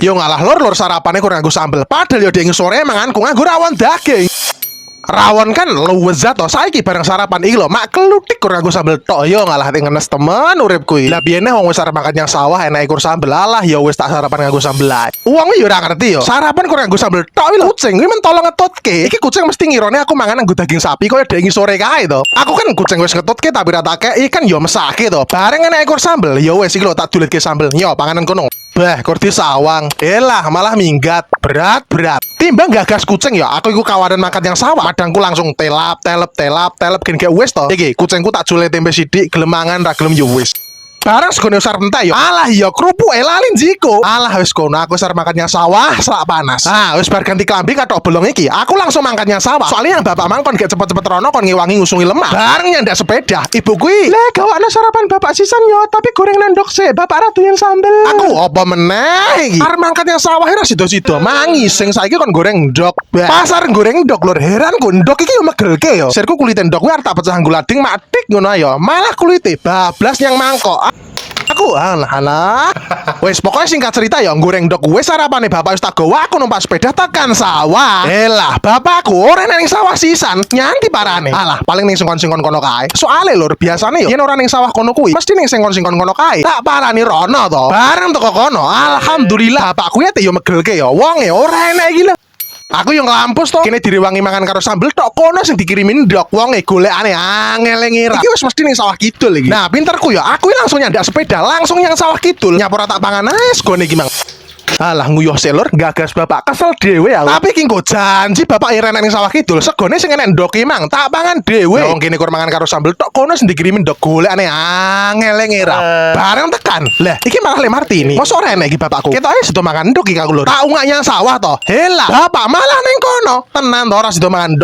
Yo ngalah lur sarapane kurang nganggo sambel. Padahal yo ding sore manganku nganggo rawon daging. Rawon kan lezat toh saiki bareng sarapan iki lho mak kelutik kurang nganggo sambel tok yo ngalah ngenes temen uripku iki. Lah biyene wong wis arep makan yang sawah enak ikur sambel alah yo wis tak sarapan nganggo sambel ae. Wong yo ora ngerti yo. Sarapan kurang nganggo sambel tok iki lho kucing iki men tolong ngetutke. Iki kucing mesti ngirone aku mangan nganggo daging sapi koyo daging sore kae to. Aku kan kucing wis ngetutke tapi ra tak kei kan yo mesake to. Bareng enak ikur sambel yo wis iki lho tak dulitke sambel. Yo panganan kono. Bah, kurdi sawang. Elah, malah minggat. Berat. Timbang gagas kucing ya, aku iku kawanan makan yang sawah. Madangku langsung telap, gen gak wis to. Iki, kucingku tak jule tempe sidik, gelemangan ra gelem yo wis. Barang segone usar pentai yo. Alah yo kerupuk elalin jiko. Alah wis kono aku usar makan yang sawah selak panas. Ah, wis bar ganti klambi katok bolong iki. Aku langsung makan yang sawah. Soalnya yang bapak mangkon gak cepet-cepet rono kon ngewangi ngusungi lemak. Bareng nyandak sepeda. Ibu kui, "Lah gawakno sarapan bapak sisan yo, tapi goreng nendok sih. Bapak ra doyan sambel." Aku apa meneh iki? Arep makan yang sawah ra sida-sida mangi sing saiki kon goreng ndok. Pasar goreng ndok lur heran ku ndok iki yo megelke yo. Sirku kulite ndok kuwi arep tak pecah nggo lading matik ngono ayo. Malah kulite bablas yang mangkok. Aku alah. Wes pokoknya singkat cerita ya goreng ndok wes sarapane bapak wis tak gawa aku numpak sepeda tekan sawah. Elah, bapakku ora ning sawah sisan, nyanti parane. Alah, paling ning singkon-singkon kono kae. Soale lur, biasane yo yen ora ning sawah kono kuwi, mesti ning singkon-singkon kono kae. Tak parani rono to. Bareng teko kono, alhamdulillah bapakku ya yo megelke yo. Wonge ora enek iki lho. Aku yang ngelampus toh kene direwangi mangan karo sambel tok kono sing dikirimin ndok wonge golekane angel ngira. Iki wis mesti ning sawah kidul iki. Nah, pinterku ya aku langsung nyandak sepeda langsung yang sawah kidul nyapora tak pangan ae segone iki mang. Alah nguyuh selur gagas bapak kesel dhewe aku. Tapi ki nggo janji bapak irene ning sawah kidul segone sing enek ndok mang tak pangan dhewe. Wong kene kur mangan karo sambel tok kono sing dikirimin ndok golekane angel ngira. Bareng tekan. Lah iki malah Le Martini. Mosok ora enek iki bapakku. Ketoke sida mangan ndok iki aku lur. Tak ungak yang sawah to. Helah, bapak malah ning kono. Tenan to ora sida mangan ndok.